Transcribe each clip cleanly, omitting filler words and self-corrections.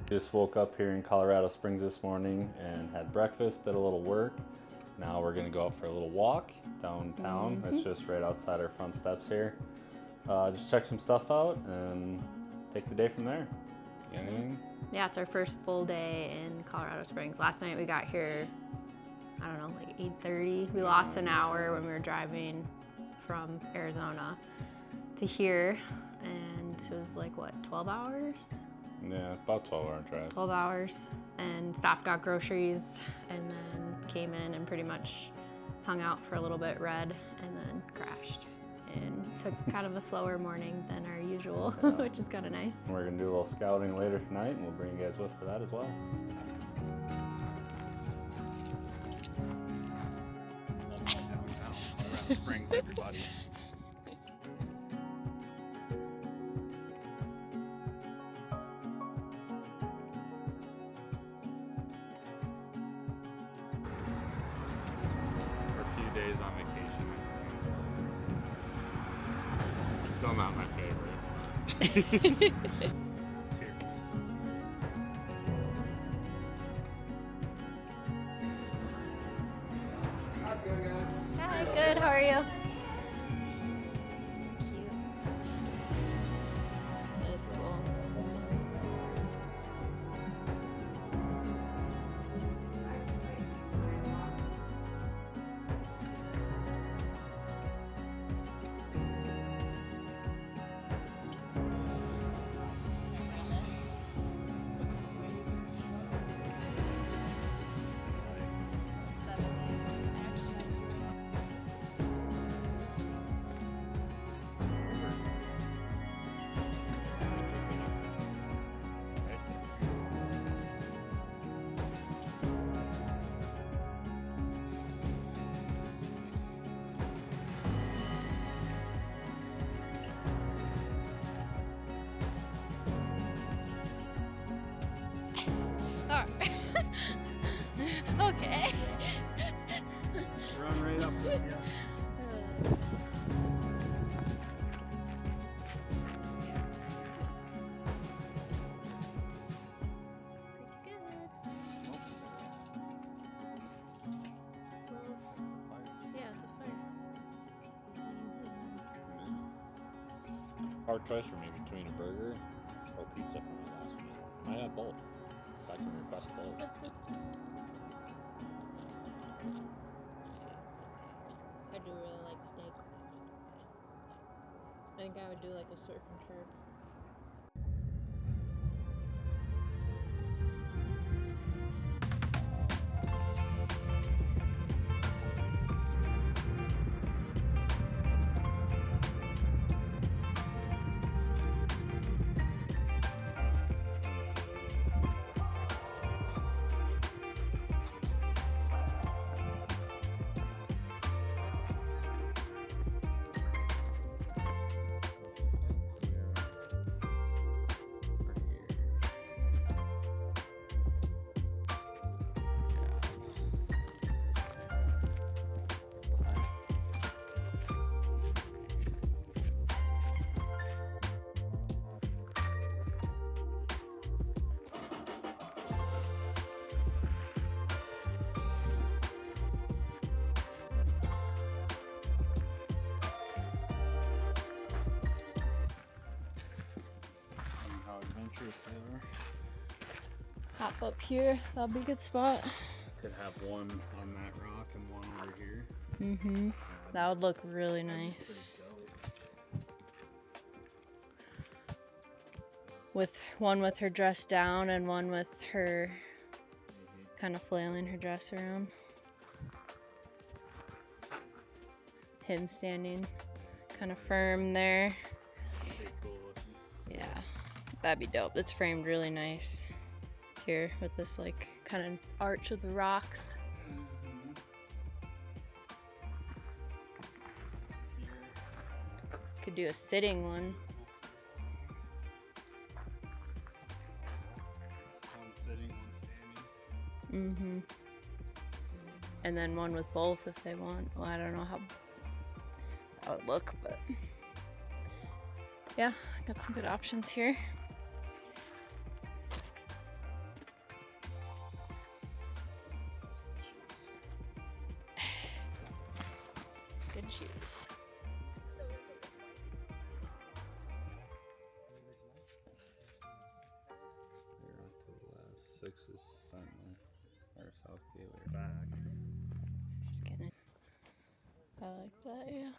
Just woke up here in Colorado Springs this morning and had breakfast, did a little work. Now we're gonna go out for a little walk downtown. It's just right outside our front steps here. Just check some stuff out and take the day from there. You got anything? Yeah, it's our first full day in Colorado Springs. Last night we got here, I don't know, like 8:30. We lost an hour when we were driving from Arizona to here, and it was like, what, 12 hours? Yeah, about 12-hour drive. 12 hours, and stopped, got groceries, and then came in and pretty much hung out for a little bit, read, and then crashed. And took kind of a slower morning than our usual, which is kind of nice. We're gonna do a little scouting later tonight, and we'll bring you guys with for that as well. Colorado Springs, everybody. Days on vacation. Still not my favorite. How's it going, guys? Hi, good. How are you? Cute. That is cool. Okay. Run right up there. Hard choice for me between a burger or pizza for my last meal. I have both. I can request both. I do really like steak. I think I would do like a surf and turf. hop up here. That'll be a good spot. Could have one on that rock and one over here. Mm-hmm. That would look really nice. With one with her dress down and one with her kind of flailing her dress around. Him standing kind of firm there. Pretty cool looking. Yeah, that'd be dope. It's framed really nice here with this like kind of arch of the rocks. Could do a sitting one. One sitting, one standing. Mm-hmm. And then one with both if they want. Well, I don't know how that would look, but yeah, got some good options here. Good shoes. You're off to the left. 6 is Sunday. Or South Gateway back. Just getting it. I like that, yeah.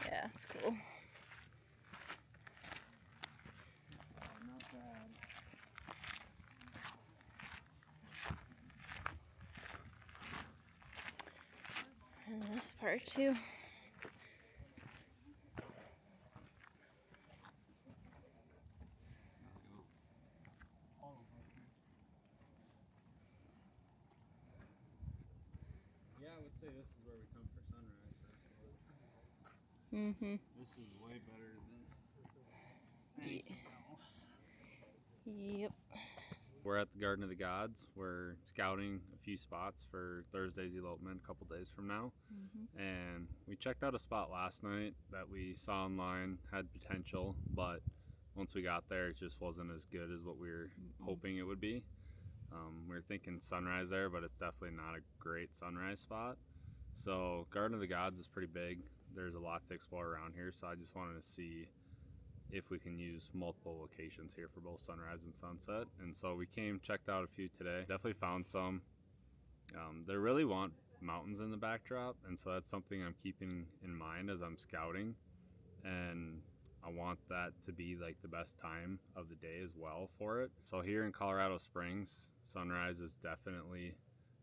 Yeah, it's cool. Not bad. And this part too. Yeah, I would say this is where we come for sunrise first look. Mm-hmm. This is way better than Yeah. anything else. Yep. We're at the Garden of the Gods. We're scouting a few spots for Thursday's elopement a couple days from now. Mm-hmm. And we checked out a spot last night that we saw online, had potential, but once we got there, it just wasn't as good as what we were hoping it would be. We were thinking sunrise there, but it's definitely not a great sunrise spot. So Garden of the Gods is pretty big. There's a lot to explore around here, so I just wanted to see if we can use multiple locations here for both sunrise and sunset. And so we came, checked out a few today. Definitely found some. They really want mountains in the backdrop, and so that's something I'm keeping in mind as I'm scouting. And I want that to be like the best time of the day as well for it. So here in Colorado Springs, sunrise is definitely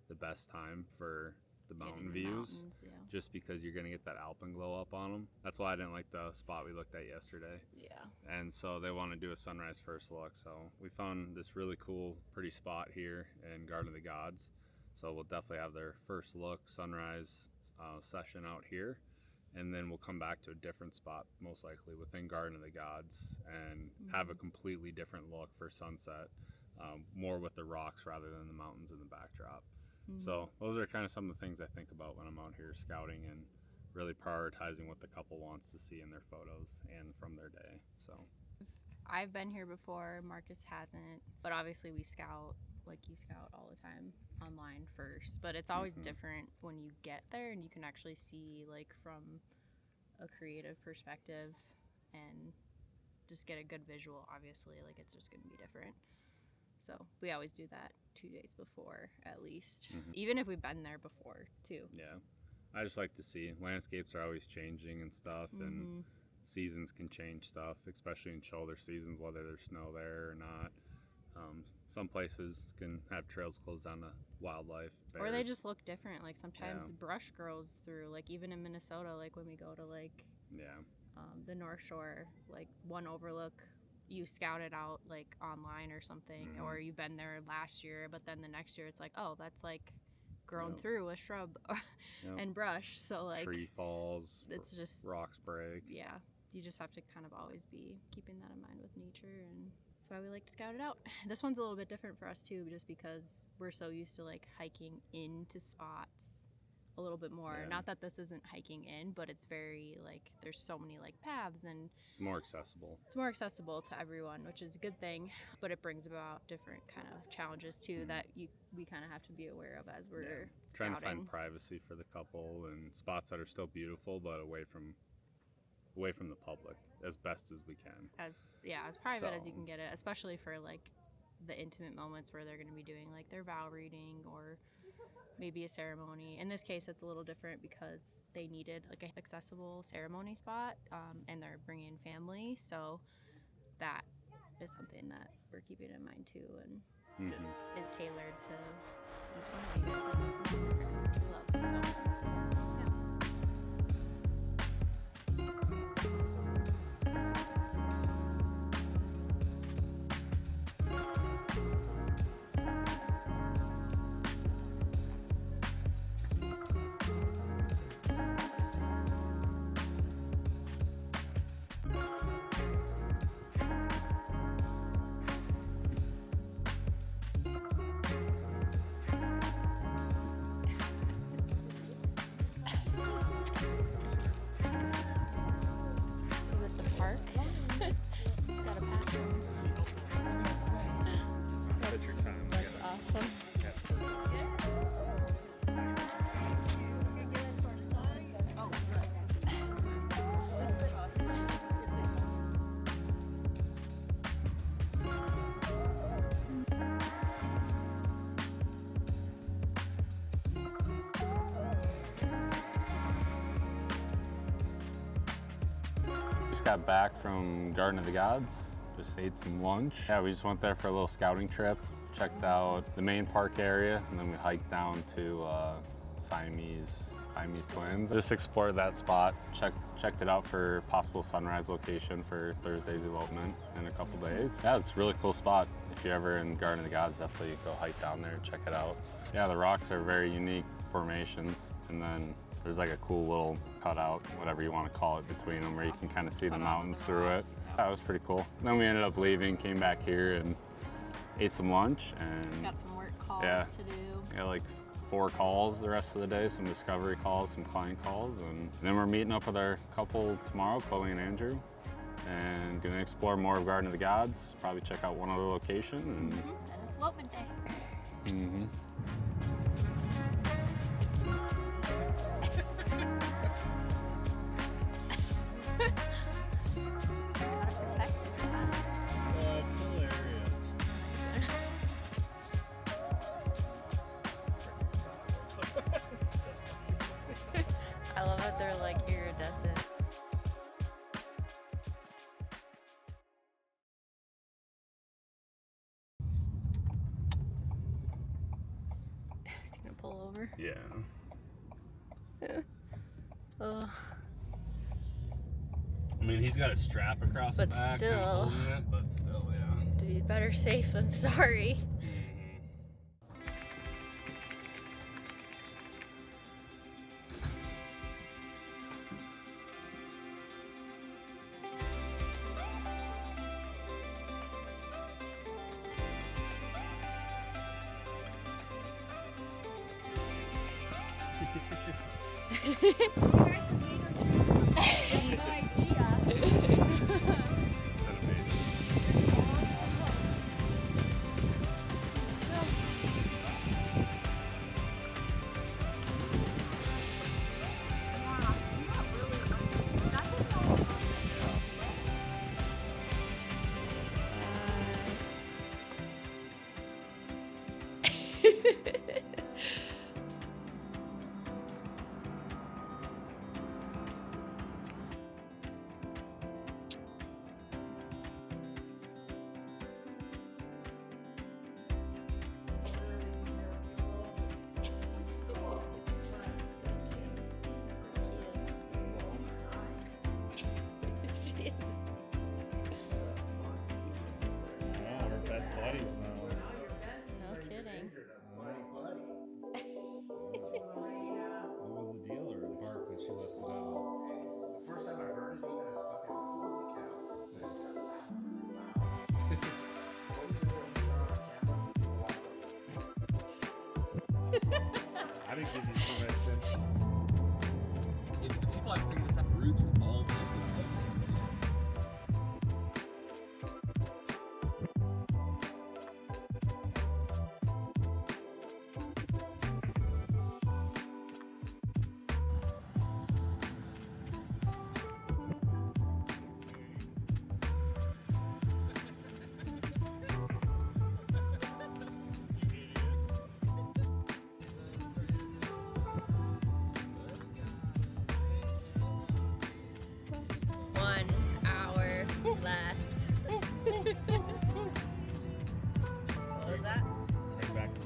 the best time for the mountain views, Yeah. just because you're gonna get that alpenglow up on them. That's why I didn't like the spot we looked at yesterday. Yeah. And so they want to do a sunrise first look. So we found this really cool, pretty spot here in Garden of the Gods. So we'll definitely have their first look sunrise session out here. And then we'll come back to a different spot, most likely within Garden of the Gods, and have a completely different look for sunset, more with the rocks rather than the mountains in the backdrop. So those are kind of some of the things I think about when I'm out here scouting and really prioritizing what the couple wants to see in their photos and from their day. So I've been here before, Marcus hasn't, but obviously we scout, like you scout all the time online first, but it's always different when you get there and you can actually see like from a creative perspective and just get a good visual. Obviously, like it's just going to be different. So we always do that 2 days before at least, even if we've been there before too. yeah, I just like to see landscapes are always changing and stuff, and seasons can change stuff, especially in shoulder seasons, whether there's snow there or not. Some places can have trails closed down to wildlife. Or they bears. just look different. Like sometimes Yeah. brush grows through, like even in Minnesota, like when we go to like Yeah. the North Shore, like one overlook, you scout it out like online or something, or you've been there last year, but then the next year it's like, oh, that's like grown through a shrub and brush. So like tree falls, it's just rocks break. yeah, you just have to kind of always be keeping that in mind with nature, and that's why we like to scout it out. This one's a little bit different for us too, just because we're so used to like hiking into spots a little bit more. Yeah. Not that this isn't hiking in, but it's very like there's so many like paths, and It's more accessible. it's more accessible to everyone, which is a good thing, but it brings about different kind of challenges too that we kind of have to be aware of as we're Trying to scouting. find privacy for the couple and spots that are still beautiful but away from away from the public as best as we can. As private as you So- can get it, especially for like the intimate moments where they're going to be doing like their vow reading or maybe a ceremony. In this case, it's a little different because they needed like an accessible ceremony spot, and they're bringing family, so that is something that we're keeping in mind too, and just is tailored to each one of you guys and this one we love. So Just got back from Garden of the Gods, just ate some lunch. Yeah, we just went there for a little scouting trip, checked out the main park area, and then we hiked down to Siamese twins. Just explored that spot, checked it out for possible sunrise location for Thursday's elopement in a couple days. Yeah, it's a really cool spot. If you're ever in Garden of the Gods, definitely go hike down there, check it out. Yeah, the rocks are very unique formations, and then there's like a cool little cutout, whatever you want to call it, between them where you can kind of see the mountains through it. That was pretty cool. Then we ended up leaving, came back here and ate some lunch and got some work calls to do. Yeah, like 4 calls the rest of the day, some discovery calls, some client calls, and then we're meeting up with our couple tomorrow, Chloe and Andrew, and gonna explore more of Garden of the Gods, probably check out one other location. And And it's elopement day. That's hilarious. I love that they're like iridescent. Is he gonna pull over? Yeah. Oh, I mean, he's got a strap across the But back, still. kind of holding it, but still, yeah. to be better safe than sorry. Yeah, we're best buddies now. No kidding. What was the deal, or the bark when she lets it out? The first time I heard it, even as fucking holy cow. I just got I didn't give you permission. If the people I figured this out, groups all of this.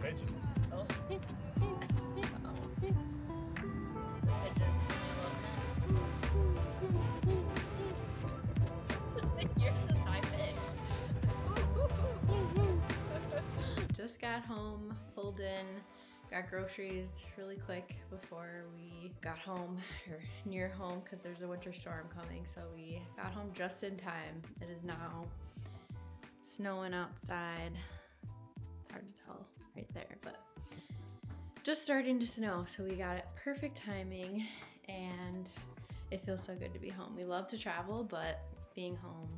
pigeons. Oh. Pigeons from Elopement. Yours is high pitched. Just got home, pulled in, got groceries really quick before we got home, or near home, because there's a winter storm coming. So we got home just in time. It is now snowing outside. It's hard to tell right there, but just starting to snow. So we got it perfect timing, and it feels so good to be home. We love to travel, but being home